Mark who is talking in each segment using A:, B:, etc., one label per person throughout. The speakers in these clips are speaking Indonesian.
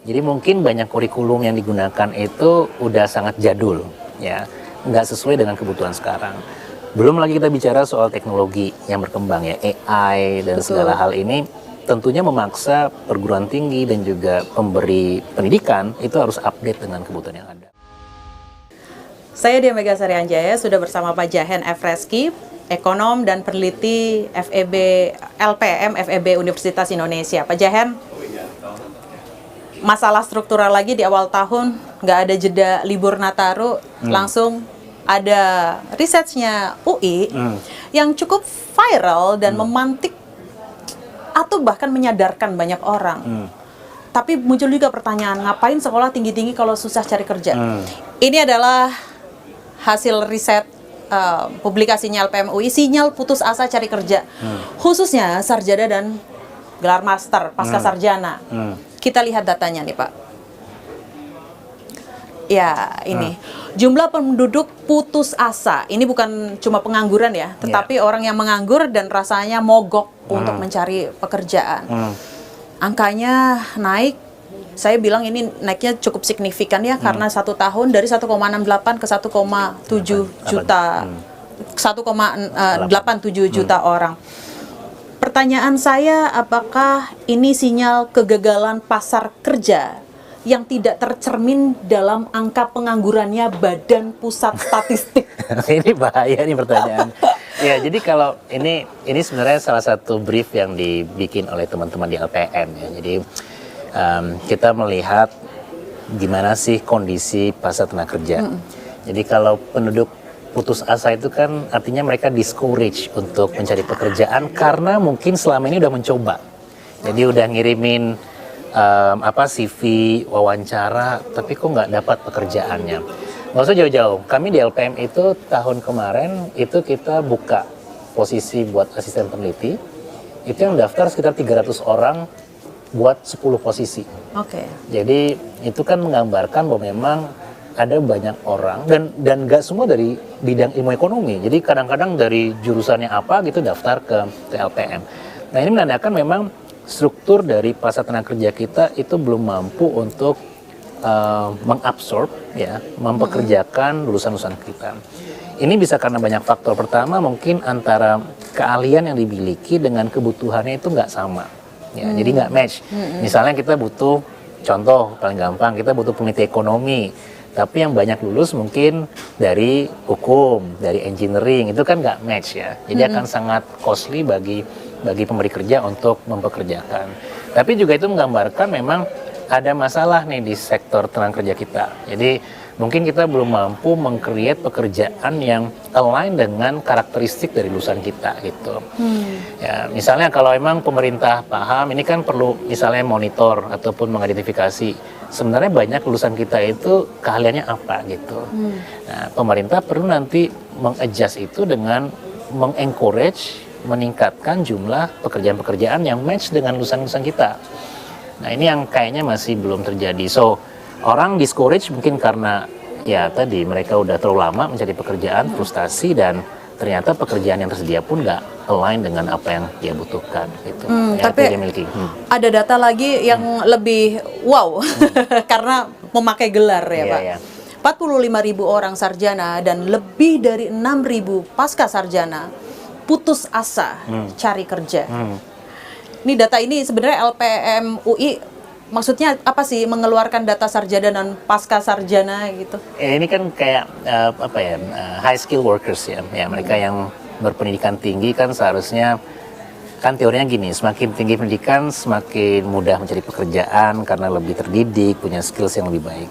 A: Jadi mungkin banyak kurikulum yang digunakan itu udah sangat jadul, ya, nggak sesuai dengan kebutuhan sekarang. Belum lagi kita bicara soal teknologi yang berkembang ya, AI dan segala hal ini tentunya memaksa perguruan tinggi dan juga pemberi pendidikan itu harus update dengan kebutuhan yang ada.
B: Saya Dia Megasari Anjaya sudah bersama Pak Jahen F. Reski, ekonom dan peneliti FEB LPM FEB Universitas Indonesia. Pak Jahen, masalah struktural lagi di awal tahun, nggak ada jeda libur Nataru, langsung ada risetnya UI yang cukup viral dan memantik atau bahkan menyadarkan banyak orang. Tapi muncul juga pertanyaan, ngapain sekolah tinggi-tinggi kalau susah cari kerja? Ini adalah hasil riset publikasinya LPM UI, sinyal putus asa cari kerja, khususnya sarjana dan gelar master pasca sarjana. Kita lihat datanya nih Pak. Ya, ini jumlah penduduk putus asa. Ini bukan cuma pengangguran ya, tetapi orang yang menganggur dan rasanya mogok untuk mencari pekerjaan. Angkanya naik. Saya bilang ini naiknya cukup signifikan ya, karena 1 tahun dari 1,68 ke 1,7 juta, 1,87 juta orang. Pertanyaan saya, apakah ini sinyal kegagalan pasar kerja yang tidak tercermin dalam angka penganggurannya Badan Pusat Statistik?
A: Ini bahaya nih pertanyaan. Ya, jadi kalau ini sebenarnya salah satu brief yang dibikin oleh teman-teman di LPM ya. Jadi kita melihat gimana sih kondisi pasar tenaga kerja. Jadi kalau penduduk putus asa itu kan artinya mereka discourage untuk mencari pekerjaan karena mungkin selama ini udah mencoba. Jadi udah ngirimin CV, wawancara, tapi kok nggak dapat pekerjaannya. Nggak usah jauh-jauh, kami di LPM itu tahun kemarin itu kita buka posisi buat asisten peneliti, itu yang daftar sekitar 300 orang buat 10 posisi.
B: Oke.
A: Jadi itu kan menggambarkan bahwa memang ada banyak orang dan nggak semua dari bidang ilmu ekonomi. Jadi kadang-kadang dari jurusannya apa gitu daftar ke LPM. Nah ini menandakan memang struktur dari pasar tenaga kerja kita itu belum mampu untuk mengabsorb ya, mempekerjakan lulusan-lulusan kita. Ini bisa karena banyak faktor. Pertama mungkin antara keahlian yang dimiliki dengan kebutuhannya itu nggak sama. Ya, jadi nggak match. Misalnya kita butuh, contoh paling gampang, kita butuh peneliti ekonomi. Tapi yang banyak lulus mungkin dari hukum, dari engineering, itu kan nggak match ya. Jadi akan sangat costly bagi pemberi kerja untuk mempekerjakan. Tapi juga itu menggambarkan memang ada masalah nih di sektor tenaga kerja kita. Jadi mungkin kita belum mampu meng-create pekerjaan yang align dengan karakteristik dari lulusan kita gitu. Ya, misalnya kalau emang pemerintah paham, ini kan perlu misalnya monitor ataupun mengidentifikasi sebenarnya banyak lulusan kita itu keahliannya apa gitu. Nah, pemerintah perlu nanti meng-adjust itu dengan meng-encourage, meningkatkan jumlah pekerjaan-pekerjaan yang match dengan lulusan-lulusan kita. Nah, ini yang kayaknya masih belum terjadi. So, orang discourage mungkin karena ya tadi mereka udah terlalu lama mencari pekerjaan, frustasi, dan ternyata pekerjaan yang tersedia pun nggak align dengan apa yang dia butuhkan gitu.
B: Tapi
A: dia miliki.
B: Ada data lagi yang lebih wow karena memakai gelar ya Pak. 45.000 orang sarjana dan lebih dari 6.000 pasca sarjana putus asa cari kerja. Ini data ini sebenarnya LPM UI maksudnya apa sih mengeluarkan data sarjana dan pasca sarjana gitu?
A: Ini kan kayak high skill workers ya, mereka yang berpendidikan tinggi kan seharusnya kan teorinya gini, semakin tinggi pendidikan semakin mudah mencari pekerjaan karena lebih terdidik, punya skills yang lebih baik.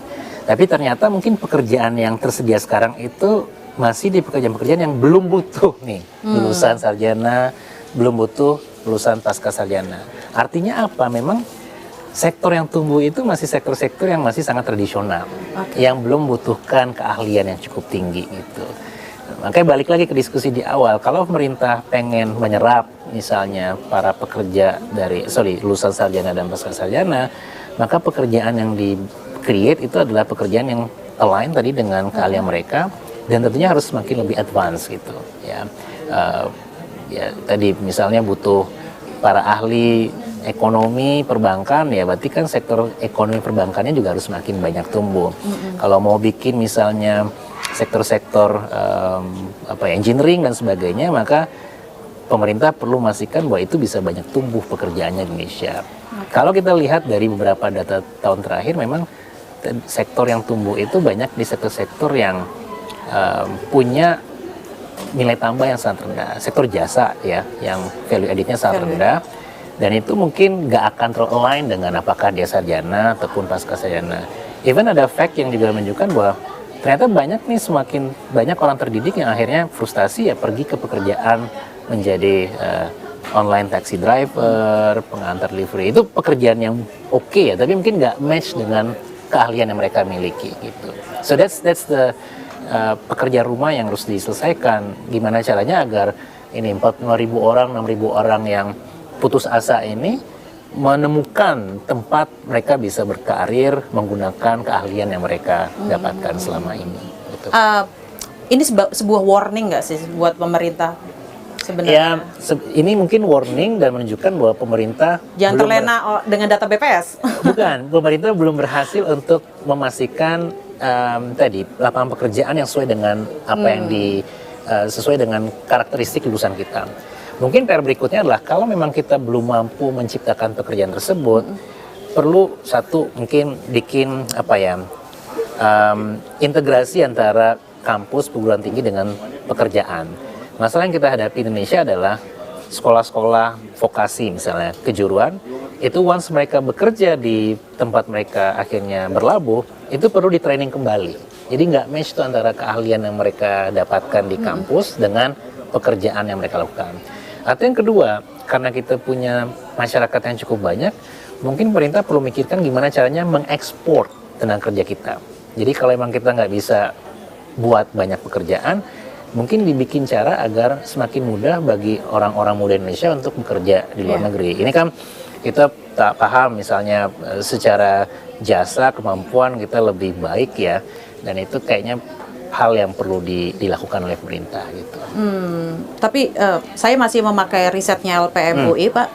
A: Tapi ternyata mungkin pekerjaan yang tersedia sekarang itu masih di pekerjaan-pekerjaan yang belum butuh nih lulusan sarjana, belum butuh lulusan pasca sarjana. Artinya apa? Memang sektor yang tumbuh itu masih sektor-sektor yang masih sangat tradisional, yang belum membutuhkan keahlian yang cukup tinggi gitu. Makanya balik lagi ke diskusi di awal, kalau pemerintah pengen menyerap misalnya para pekerja dari lulusan sarjana dan pasca sarjana, maka pekerjaan yang di-create itu adalah pekerjaan yang align tadi dengan keahlian mereka dan tentunya harus semakin lebih advance gitu ya. Ya tadi misalnya butuh para ahli ekonomi perbankan, ya berarti kan sektor ekonomi perbankannya juga harus semakin banyak tumbuh. Kalau mau bikin misalnya sektor-sektor engineering dan sebagainya, maka pemerintah perlu memastikan bahwa itu bisa banyak tumbuh pekerjaannya di Indonesia. Kalau kita lihat dari beberapa data tahun terakhir, memang sektor yang tumbuh itu banyak di sektor-sektor yang punya nilai tambah yang sangat rendah. Sektor jasa ya, yang value added-nya sangat rendah, dan itu mungkin nggak akan terlalu align dengan apakah dia sarjana ataupun pasca sarjana. Even ada fact yang juga menunjukkan bahwa ternyata banyak nih, semakin banyak orang terdidik yang akhirnya frustasi ya pergi ke pekerjaan menjadi online taxi driver, pengantar delivery. Itu pekerjaan yang oke ya, tapi mungkin nggak match dengan keahlian yang mereka miliki gitu. So that's the pekerjaan rumah yang harus diselesaikan. Gimana caranya agar ini 45.000 orang, 6.000 orang yang putus asa ini menemukan tempat mereka bisa berkarir menggunakan keahlian yang mereka dapatkan selama ini. Gitu.
B: Ini sebuah warning nggak sih buat pemerintah sebenarnya?
A: Ya, ini mungkin warning dan menunjukkan bahwa pemerintah
B: jangan terlena dengan data BPS.
A: Bukan, pemerintah belum berhasil untuk memastikan tadi lapangan pekerjaan yang sesuai dengan apa yang sesuai dengan karakteristik lulusan kita. Mungkin PR berikutnya adalah kalau memang kita belum mampu menciptakan pekerjaan tersebut, perlu satu mungkin bikin integrasi antara kampus perguruan tinggi dengan pekerjaan. Masalah yang kita hadapi di Indonesia adalah sekolah-sekolah vokasi misalnya kejuruan, itu once mereka bekerja di tempat mereka akhirnya berlabuh, itu perlu di training kembali. Jadi nggak match tuh antara keahlian yang mereka dapatkan di kampus dengan pekerjaan yang mereka lakukan. Atau yang kedua, karena kita punya masyarakat yang cukup banyak, mungkin pemerintah perlu mikirkan gimana caranya mengekspor tenaga kerja kita. Jadi kalau memang kita nggak bisa buat banyak pekerjaan, mungkin dibikin cara agar semakin mudah bagi orang-orang muda Indonesia untuk bekerja di luar negeri. Ini kan kita tak paham misalnya secara jasa kemampuan kita lebih baik ya, dan itu kayaknya hal yang perlu dilakukan oleh pemerintah gitu.
B: Tapi saya masih memakai risetnya LPM UI, Pak.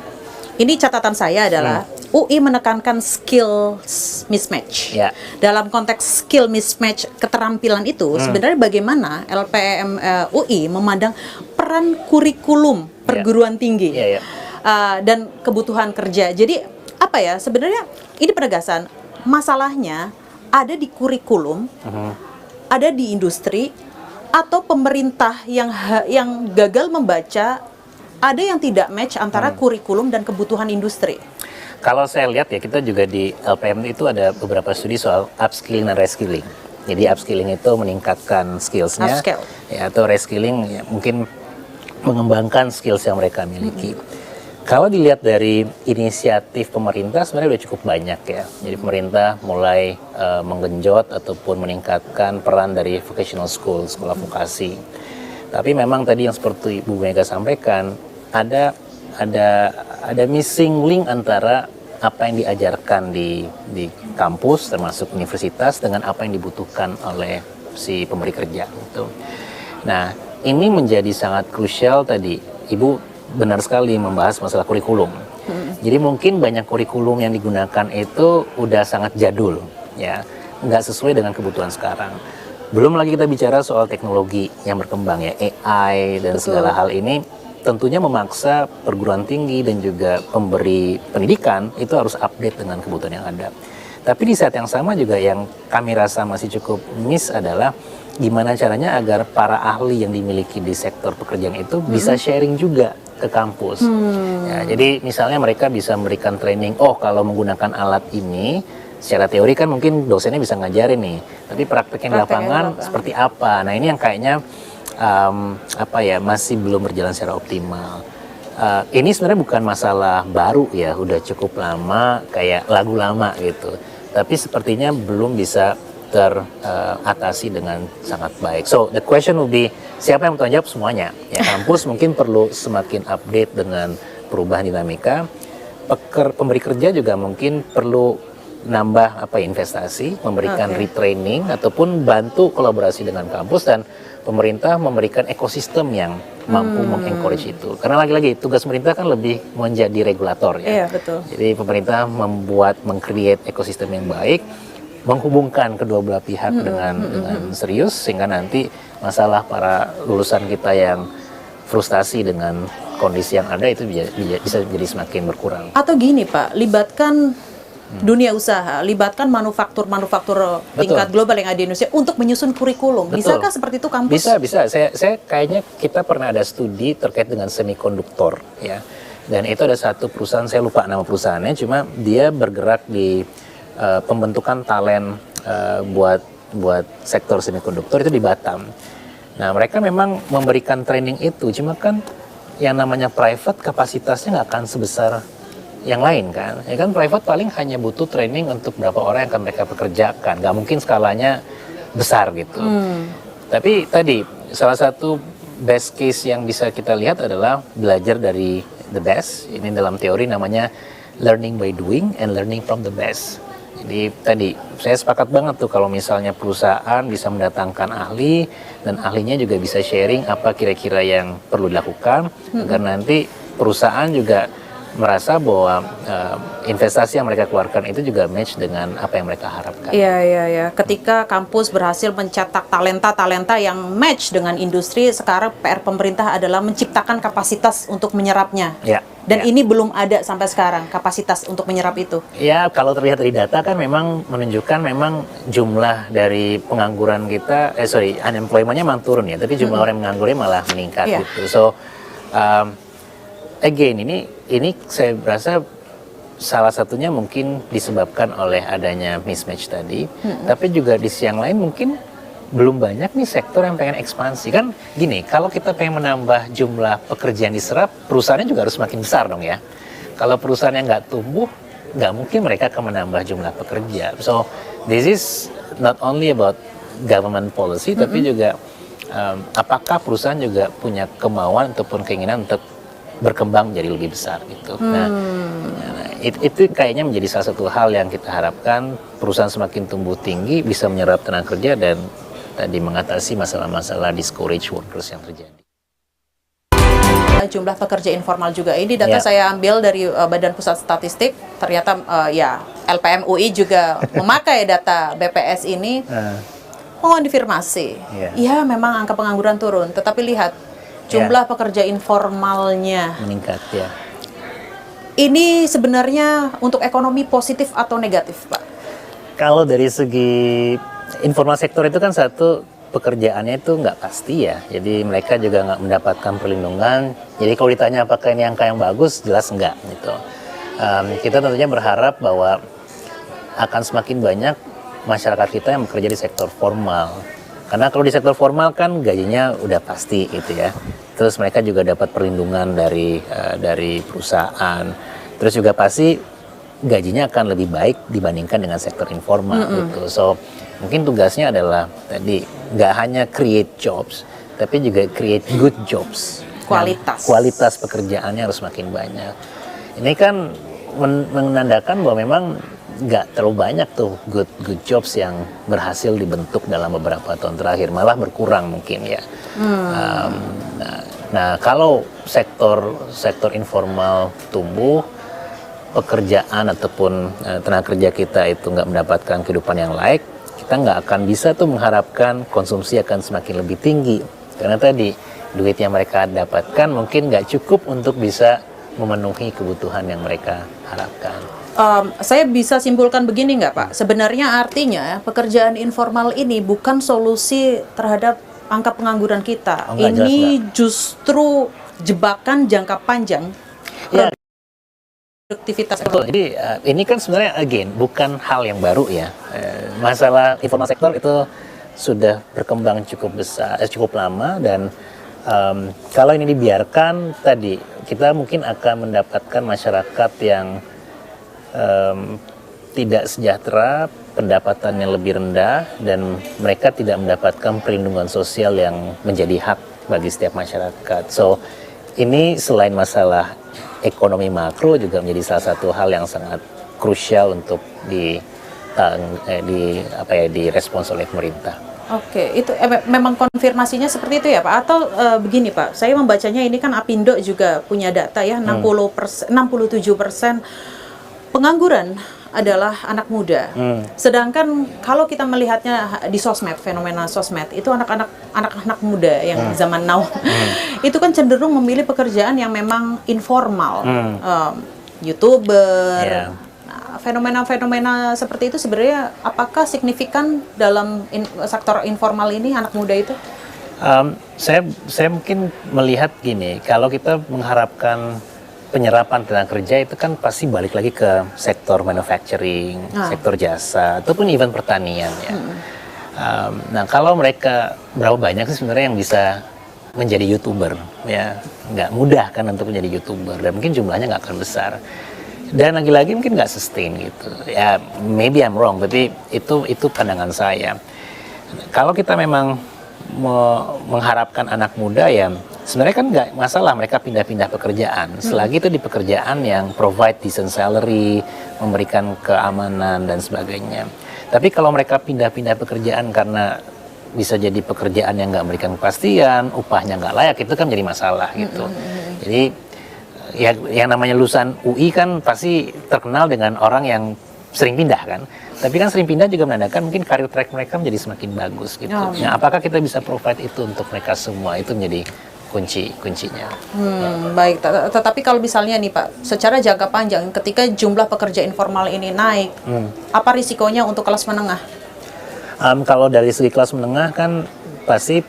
B: Ini catatan saya adalah UI menekankan skill mismatch.
A: Ya.
B: Dalam konteks skill mismatch keterampilan itu, sebenarnya bagaimana LPM UI memandang peran kurikulum perguruan tinggi dan kebutuhan kerja. Jadi apa ya? Sebenarnya ini penegasan masalahnya ada di kurikulum, ada di industri, atau pemerintah yang gagal membaca, ada yang tidak match antara kurikulum dan kebutuhan industri.
A: Kalau saya lihat ya, kita juga di LPM itu ada beberapa studi soal upskilling dan reskilling. Jadi upskilling itu meningkatkan skills-nya, ya, atau reskilling ya, mungkin mengembangkan skills yang mereka miliki. Kalau dilihat dari inisiatif pemerintah sebenarnya udah cukup banyak ya. Jadi pemerintah mulai menggenjot ataupun meningkatkan peran dari vocational school, sekolah vokasi. Tapi memang tadi yang seperti Bu Mega sampaikan, ada missing link antara apa yang diajarkan di kampus termasuk universitas dengan apa yang dibutuhkan oleh si pemberi kerja gitu. Nah, ini menjadi sangat krusial tadi. Ibu benar sekali membahas masalah kurikulum. Jadi mungkin banyak kurikulum yang digunakan itu udah sangat jadul ya, nggak sesuai dengan kebutuhan sekarang. Belum lagi kita bicara soal teknologi yang berkembang ya, AI dan segala hal ini tentunya memaksa perguruan tinggi dan juga pemberi pendidikan itu harus update dengan kebutuhan yang ada. Tapi di saat yang sama juga yang kami rasa masih cukup miss adalah gimana caranya agar para ahli yang dimiliki di sektor pekerjaan itu bisa sharing juga ke kampus. Ya, jadi misalnya mereka bisa memberikan training, kalau menggunakan alat ini, secara teori kan mungkin dosennya bisa ngajarin nih, tapi prakteknya di lapangan seperti apa. Nah ini yang kayaknya masih belum berjalan secara optimal. Ini sebenarnya bukan masalah baru ya, udah cukup lama kayak lagu lama gitu. Tapi sepertinya belum bisa teratasi dengan sangat baik. So the question will be, siapa yang bertanggung jawab semuanya? Ya, kampus mungkin perlu semakin update dengan perubahan dinamika. Pemberi kerja juga mungkin perlu nambah investasi, memberikan retraining ataupun bantu kolaborasi dengan kampus, dan pemerintah memberikan ekosistem yang mampu mengencourage itu. Karena lagi-lagi tugas pemerintah kan lebih menjadi regulator ya.
B: Iya, betul.
A: Jadi pemerintah meng-create ekosistem yang baik, menghubungkan kedua belah pihak dengan serius, sehingga nanti masalah para lulusan kita yang frustasi dengan kondisi yang ada itu bisa jadi semakin berkurang.
B: Atau gini Pak, libatkan dunia usaha, libatkan manufaktur-manufaktur tingkat global yang ada di Indonesia untuk menyusun kurikulum.
A: Betul.
B: Bisakah seperti itu kampus?
A: Bisa. Saya kayaknya kita pernah ada studi terkait dengan semikonduktor ya. Dan itu ada satu perusahaan, saya lupa nama perusahaannya, cuma dia bergerak di pembentukan talent buat sektor semikonduktor itu di Batam. Nah, mereka memang memberikan training itu, cuma kan yang namanya private kapasitasnya nggak akan sebesar yang lain kan. Ya kan private paling hanya butuh training untuk berapa orang yang akan mereka pekerjakan. Nggak mungkin skalanya besar gitu. Tapi tadi salah satu best case yang bisa kita lihat adalah belajar dari the best. Ini dalam teori namanya learning by doing and learning from the best. Jadi tadi saya sepakat banget tuh kalau misalnya perusahaan bisa mendatangkan ahli dan ahlinya juga bisa sharing apa kira-kira yang perlu dilakukan agar nanti perusahaan juga merasa bahwa investasi yang mereka keluarkan itu juga match dengan apa yang mereka harapkan.
B: Iya. Ketika kampus berhasil mencetak talenta-talenta yang match dengan industri, sekarang PR pemerintah adalah menciptakan kapasitas untuk menyerapnya.
A: Ya.
B: Dan ini belum ada sampai sekarang kapasitas untuk menyerap itu.
A: Ya, kalau terlihat dari data kan memang menunjukkan memang jumlah dari pengangguran kita, unemployment-nya memang turun ya, tapi jumlah orang yang menganggurnya malah meningkat gitu. So, again, ini saya rasa salah satunya mungkin disebabkan oleh adanya mismatch tadi, tapi juga di sisi yang lain mungkin belum banyak nih sektor yang pengen ekspansi. Kan gini, kalau kita pengen menambah jumlah pekerjaan diserap, perusahaannya juga harus makin besar dong ya. Kalau perusahaan yang nggak tumbuh, nggak mungkin mereka akan menambah jumlah pekerja. So, this is not only about government policy, tapi juga apakah perusahaan juga punya kemauan ataupun keinginan untuk berkembang jadi lebih besar gitu. Nah, itu kayaknya menjadi salah satu hal yang kita harapkan, perusahaan semakin tumbuh tinggi bisa menyerap tenaga kerja dan tadi mengatasi masalah-masalah discourage workers yang terjadi.
B: Jumlah pekerja informal juga ini data saya ambil dari Badan Pusat Statistik, ternyata LPM UI juga memakai data BPS ini mengonfirmasi. Iya, memang angka pengangguran turun, tetapi lihat jumlah pekerja informalnya
A: meningkat ya.
B: Ini sebenarnya untuk ekonomi positif atau negatif, Pak?
A: Kalau dari segi informal sektor itu kan satu, pekerjaannya itu nggak pasti ya. Jadi mereka juga nggak mendapatkan perlindungan. Jadi kalau ditanya apakah ini angka yang bagus, jelas enggak gitu. Kita tentunya berharap bahwa akan semakin banyak masyarakat kita yang bekerja di sektor formal. Karena kalau di sektor formal kan gajinya udah pasti gitu ya. Terus mereka juga dapat perlindungan dari perusahaan. Terus juga pasti gajinya akan lebih baik dibandingkan dengan sektor informal gitu. So mungkin tugasnya adalah tadi nggak hanya create jobs, tapi juga create good jobs. Kualitas pekerjaannya harus makin banyak. Ini kan menandakan bahwa memang nggak terlalu banyak tuh good jobs yang berhasil dibentuk dalam beberapa tahun terakhir, malah berkurang mungkin ya. Nah kalau sektor informal tumbuh, pekerjaan ataupun tenaga kerja kita itu nggak mendapatkan kehidupan yang layak, kita nggak akan bisa tuh mengharapkan konsumsi akan semakin lebih tinggi, karena tadi duit yang mereka dapatkan mungkin nggak cukup untuk bisa memenuhi kebutuhan yang mereka harapkan.
B: Saya bisa simpulkan begini nggak Pak? Sebenarnya artinya pekerjaan informal ini bukan solusi terhadap angka pengangguran kita. Ini justru jebakan jangka panjang.
A: Ya.
B: Produktivitas.
A: Betul. Jadi ini kan sebenarnya bukan hal yang baru ya. Masalah informal sektor itu sudah berkembang cukup lama, dan kalau ini dibiarkan tadi kita mungkin akan mendapatkan masyarakat yang tidak sejahtera, pendapatannya lebih rendah, dan mereka tidak mendapatkan perlindungan sosial yang menjadi hak bagi setiap masyarakat. So ini selain masalah ekonomi makro juga menjadi salah satu hal yang sangat krusial untuk direspons oleh pemerintah.
B: Oke, itu memang konfirmasinya seperti itu ya Pak? Atau begini Pak, saya membacanya ini kan Apindo juga punya data ya, 67% pengangguran adalah anak muda. Sedangkan kalau kita melihatnya di sosmed, fenomena sosmed, itu anak-anak muda yang zaman now, itu kan cenderung memilih pekerjaan yang memang informal. YouTuber, fenomena-fenomena seperti itu sebenarnya apakah signifikan dalam sektor informal ini anak muda itu?
A: Saya mungkin melihat gini, kalau kita mengharapkan penyerapan tenaga kerja itu kan pasti balik lagi ke sektor manufacturing, sektor jasa, ataupun even pertanian ya. Nah kalau mereka berapa banyak sih sebenarnya yang bisa menjadi YouTuber ya, nggak mudah kan untuk menjadi YouTuber dan mungkin jumlahnya nggak akan besar. Dan lagi-lagi mungkin nggak sustain gitu. Ya, maybe I'm wrong, tapi itu pandangan saya. Kalau kita memang mengharapkan anak muda ya, sebenarnya kan nggak masalah mereka pindah-pindah pekerjaan. Selagi itu di pekerjaan yang provide decent salary, memberikan keamanan dan sebagainya. Tapi kalau mereka pindah-pindah pekerjaan karena bisa jadi pekerjaan yang nggak memberikan kepastian, upahnya nggak layak, itu kan jadi masalah gitu. Jadi ya yang namanya lulusan UI kan pasti terkenal dengan orang yang sering pindah kan. Tapi kan sering pindah juga menandakan mungkin karir track mereka menjadi semakin bagus gitu. Nah, apakah kita bisa provide itu untuk mereka semua? Itu menjadi kuncinya.
B: Baik, tetapi kalau misalnya nih Pak, secara jangka panjang ketika jumlah pekerja informal ini naik, apa risikonya untuk kelas menengah?
A: Kalau dari segi kelas menengah kan pasti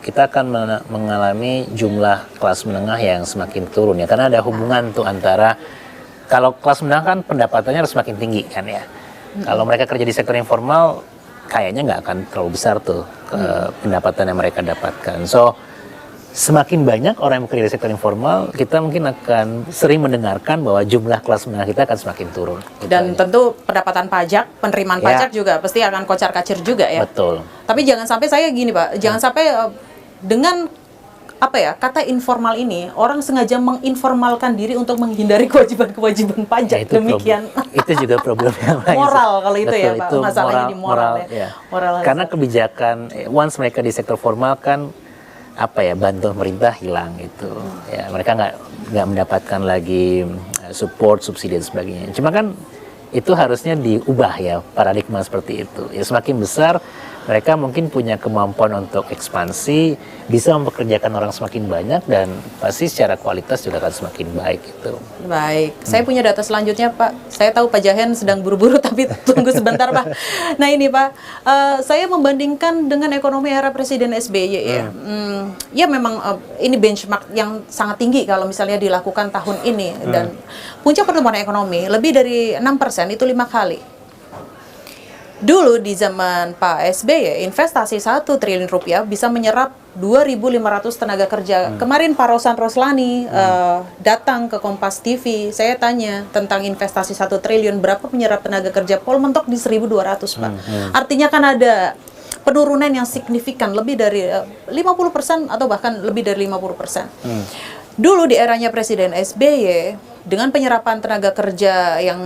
A: kita akan mengalami jumlah kelas menengah yang semakin turun ya, karena ada hubungan tuh antara kalau kelas menengah kan pendapatannya harus semakin tinggi kan ya. Kalau mereka kerja di sektor informal kayaknya nggak akan terlalu besar tuh pendapatan yang mereka dapatkan. So semakin banyak orang yang bekerja di sektor informal, kita mungkin akan sering mendengarkan bahwa jumlah kelas menengah kita akan semakin turun.
B: Dan tentu pendapatan pajak, penerimaan pajak juga pasti akan kocar-kacir juga ya.
A: Betul.
B: Tapi jangan sampai saya gini Pak, jangan sampai dengan kata informal ini orang sengaja menginformalkan diri untuk menghindari kewajiban-kewajiban pajak.
A: Itu
B: demikian.
A: Itu juga problem yang lain.
B: Moral kalau itu. Betul, ya Pak,
A: itu
B: masalahnya di moral ya. Moral
A: karena kebijakan once mereka di sektor formal kan bantuan pemerintah hilang gitu. Ya mereka nggak mendapatkan lagi support, subsidi dan sebagainya. Cuma kan itu harusnya diubah ya paradigma seperti itu. Ya semakin besar mereka mungkin punya kemampuan untuk ekspansi, bisa mempekerjakan orang semakin banyak dan pasti secara kualitas juga akan semakin baik gitu.
B: Baik, saya punya data selanjutnya Pak. Saya tahu Pak Jahen sedang buru-buru tapi tunggu sebentar Pak. Nah ini Pak, saya membandingkan dengan ekonomi era Presiden SBY ya. Ya memang ini benchmark yang sangat tinggi kalau misalnya dilakukan tahun ini dan puncak pertumbuhan ekonomi lebih dari 6% itu 5 kali. Dulu di zaman Pak SBY, investasi 1 triliun rupiah bisa menyerap 2.500 tenaga kerja. Kemarin Pak Rosan Roslani datang ke Kompas TV, saya tanya tentang investasi 1 triliun, berapa menyerap tenaga kerja? Pol mentok di 1.200 Pak. Artinya kan ada penurunan yang signifikan, lebih dari 50% atau bahkan lebih dari 50%. Dulu di eranya Presiden SBY, dengan penyerapan tenaga kerja yang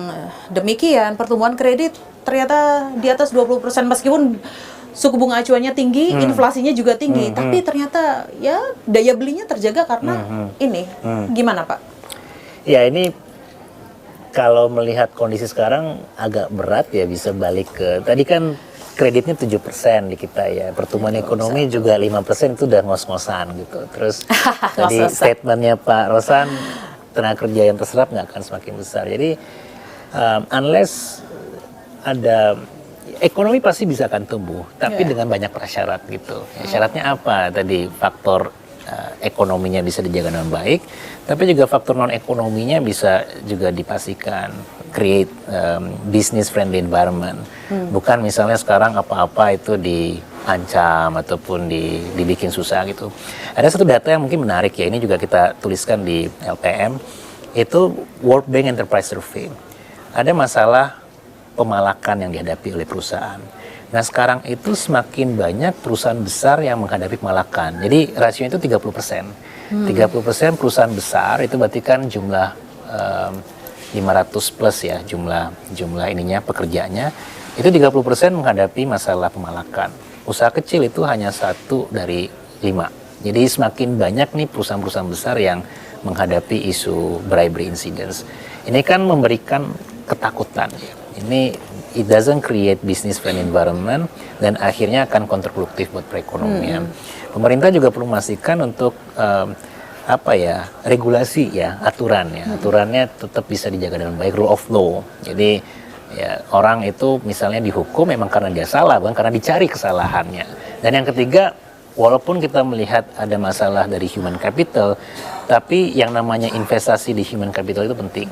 B: demikian, pertumbuhan kredit ternyata di atas 20%, meskipun suku bunga acuannya tinggi, inflasinya juga tinggi, tapi ternyata ya daya belinya terjaga karena ini. Gimana Pak?
A: Ya ini kalau melihat kondisi sekarang agak berat ya, bisa balik ke tadi kan kreditnya 7% di kita ya, pertumbuhan ekonomi juga 5% itu udah ngos-ngosan gitu. Terus tadi statementnya Pak Rosan, tenaga kerja yang terserap nggak akan semakin besar. Jadi unless ada ekonomi pasti bisa akan tumbuh, tapi dengan banyak prasyarat gitu. Ya, syaratnya apa? Tadi faktor ekonominya bisa dijaga dengan baik, tapi juga faktor non ekonominya bisa juga dipastikan. Create business friendly environment. Bukan misalnya sekarang apa-apa itu diancam ataupun dibikin susah gitu. Ada satu data yang mungkin menarik ya, ini juga kita tuliskan di LPM, itu World Bank Enterprise Survey. Ada masalah pemalakan yang dihadapi oleh perusahaan. Nah sekarang itu semakin banyak perusahaan besar yang menghadapi pemalakan. Jadi rasionya itu 30%. 30% perusahaan besar itu berarti kan jumlah 500 plus ya jumlah ininya pekerjaannya, itu 30% menghadapi masalah pemalakan. Usaha kecil itu hanya 1 dari 5. Jadi semakin banyak nih perusahaan-perusahaan besar yang menghadapi isu bribery incidents. Ini kan memberikan ketakutan ya. Ini it doesn't create business friendly environment dan akhirnya akan kontraproduktif buat perekonomian. Pemerintah juga perlu memastikan untuk regulasi ya, aturannya tetap bisa dijaga dengan baik, rule of law. Jadi ya orang itu misalnya dihukum memang karena dia salah, bukan karena dicari kesalahannya. Dan yang ketiga, walaupun kita melihat ada masalah dari human capital, tapi yang namanya investasi di human capital itu penting.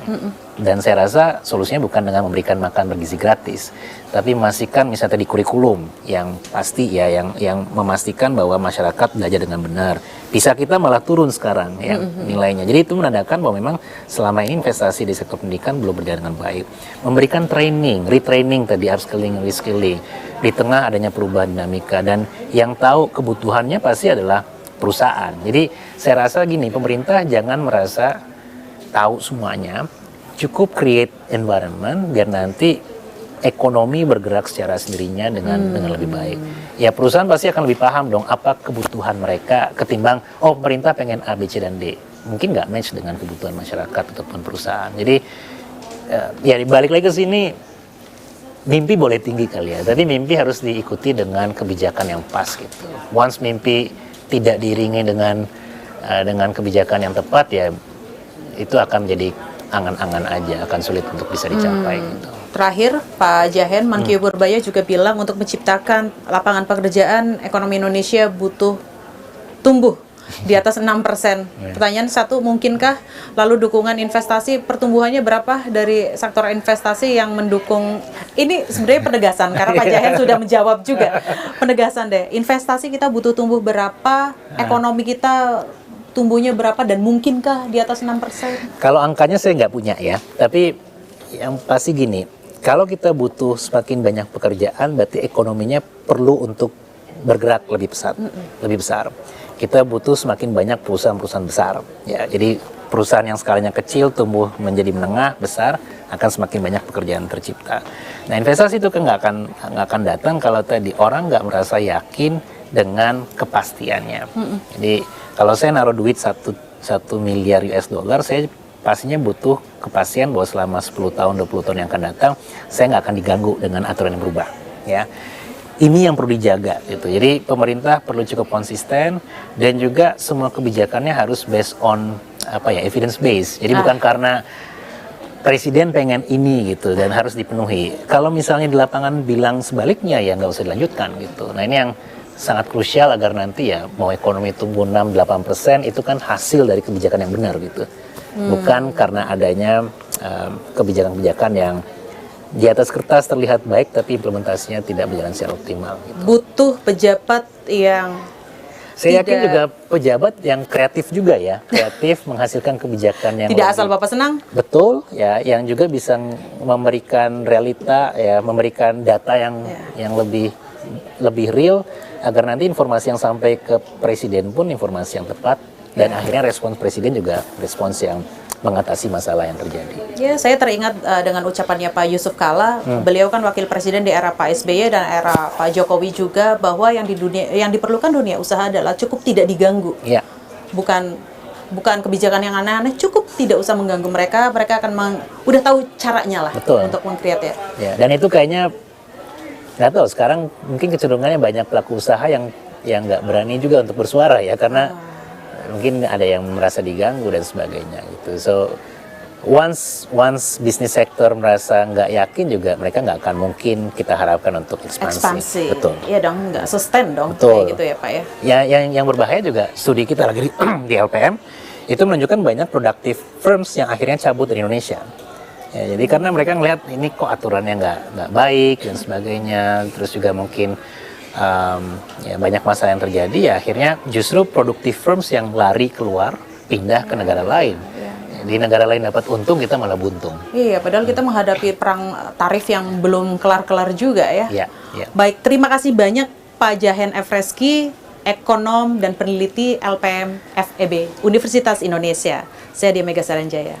A: Dan saya rasa solusinya bukan dengan memberikan makan bergizi gratis, tapi memastikan misalnya di kurikulum yang pasti ya, yang memastikan bahwa masyarakat belajar dengan benar. PISA kita malah turun sekarang ya nilainya. Jadi itu menandakan bahwa memang selama ini investasi di sektor pendidikan belum berjalan dengan baik. Memberikan training, retraining tadi, upskilling, reskilling di tengah adanya perubahan dinamika, dan yang tahu kebutuhannya pasti adalah perusahaan. Jadi saya rasa gini, pemerintah jangan merasa tahu semuanya, cukup create environment biar nanti ekonomi bergerak secara sendirinya dengan lebih baik. Ya perusahaan pasti akan lebih paham dong apa kebutuhan mereka ketimbang pemerintah pengen A, B, C, dan D. Mungkin nggak match dengan kebutuhan masyarakat ataupun perusahaan. Jadi ya balik lagi ke sini, mimpi boleh tinggi kali ya, tapi mimpi harus diikuti dengan kebijakan yang pas gitu. Once mimpi tidak diiringi dengan kebijakan yang tepat, ya itu akan menjadi angan-angan aja, akan sulit untuk bisa dicapai gitu.
B: Terakhir, Pak Jahen, Menkyu Purbaya juga bilang untuk menciptakan lapangan pekerjaan, ekonomi Indonesia butuh tumbuh di atas 6%. Pertanyaan satu, mungkinkah? Lalu dukungan investasi, pertumbuhannya berapa dari sektor investasi yang mendukung? Ini sebenarnya penegasan, karena Pak Jahen sudah menjawab juga. Penegasan deh, investasi kita butuh tumbuh berapa, ekonomi kita tumbuhnya berapa, dan mungkinkah di atas 6%?
A: Kalau angkanya saya nggak punya ya, tapi yang pasti gini, kalau kita butuh semakin banyak pekerjaan, berarti ekonominya perlu untuk bergerak lebih besar. Kita butuh semakin banyak perusahaan-perusahaan besar. Ya, jadi perusahaan yang skalanya kecil tumbuh menjadi menengah, besar, akan semakin banyak pekerjaan tercipta. Nah, investasi itu kan nggak akan datang kalau tadi orang nggak merasa yakin dengan kepastiannya. Jadi kalau saya naruh duit 1 miliar US dollar, saya pastinya butuh kepastian bahwa selama 10 tahun, 20 tahun yang akan datang, saya nggak akan diganggu dengan aturan yang berubah. Ya. Ini yang perlu dijaga gitu. Jadi pemerintah perlu cukup konsisten, dan juga semua kebijakannya harus based on evidence based. Jadi bukan karena presiden pengen ini gitu dan harus dipenuhi. Kalau misalnya di lapangan bilang sebaliknya, ya nggak usah dilanjutkan gitu. Nah, ini yang sangat krusial agar nanti ya mau ekonomi tumbuh 6-8% itu kan hasil dari kebijakan yang benar gitu. Bukan karena adanya kebijakan-kebijakan yang di atas kertas terlihat baik tapi implementasinya tidak berjalan secara optimal gitu.
B: Butuh pejabat yang
A: saya yakin juga pejabat yang kreatif juga ya, kreatif menghasilkan kebijakan yang
B: tidak asal Bapak senang.
A: Betul ya, yang juga bisa memberikan realita ya, memberikan data yang lebih real, agar nanti informasi yang sampai ke presiden pun informasi yang tepat, dan akhirnya respons presiden juga respons yang mengatasi masalah yang terjadi.
B: Ya, saya teringat dengan ucapannya Pak Yusuf Kalla. Beliau kan wakil presiden di era Pak SBY dan era Pak Jokowi juga, bahwa yang diperlukan dunia usaha adalah cukup tidak diganggu.
A: Ya.
B: Bukan kebijakan yang aneh-aneh, cukup tidak usah mengganggu mereka. Mereka akan udah tahu caranya lah.
A: Betul.
B: Untuk meng-create ya.
A: Ya, dan itu kayaknya nggak tahu, sekarang mungkin kecenderungannya banyak pelaku usaha yang nggak berani juga untuk bersuara ya, karena mungkin ada yang merasa diganggu dan sebagainya gitu. So once bisnis sektor merasa nggak yakin, juga mereka nggak akan mungkin kita harapkan untuk ekspansi. Betul.
B: Iya dong, nggak sustain dong.
A: Betul.
B: Kayak gitu ya Pak ya.
A: Ya, yang berbahaya juga, studi kita lagi di LPM itu menunjukkan banyak productive firms yang akhirnya cabut dari Indonesia. Ya, jadi karena mereka ngelihat ini kok aturannya nggak baik dan sebagainya, terus juga mungkin ya banyak masalah yang terjadi, ya akhirnya justru productive firms yang lari keluar, pindah ke negara lain. Di negara lain dapat untung, kita malah buntung.
B: Iya, padahal kita menghadapi perang tarif yang belum kelar-kelar juga ya.
A: Iya.
B: Baik, terima kasih banyak Pak Jahen F. Reski, ekonom dan peneliti LPM FEB Universitas Indonesia. Saya Dia Mega Saranjaya.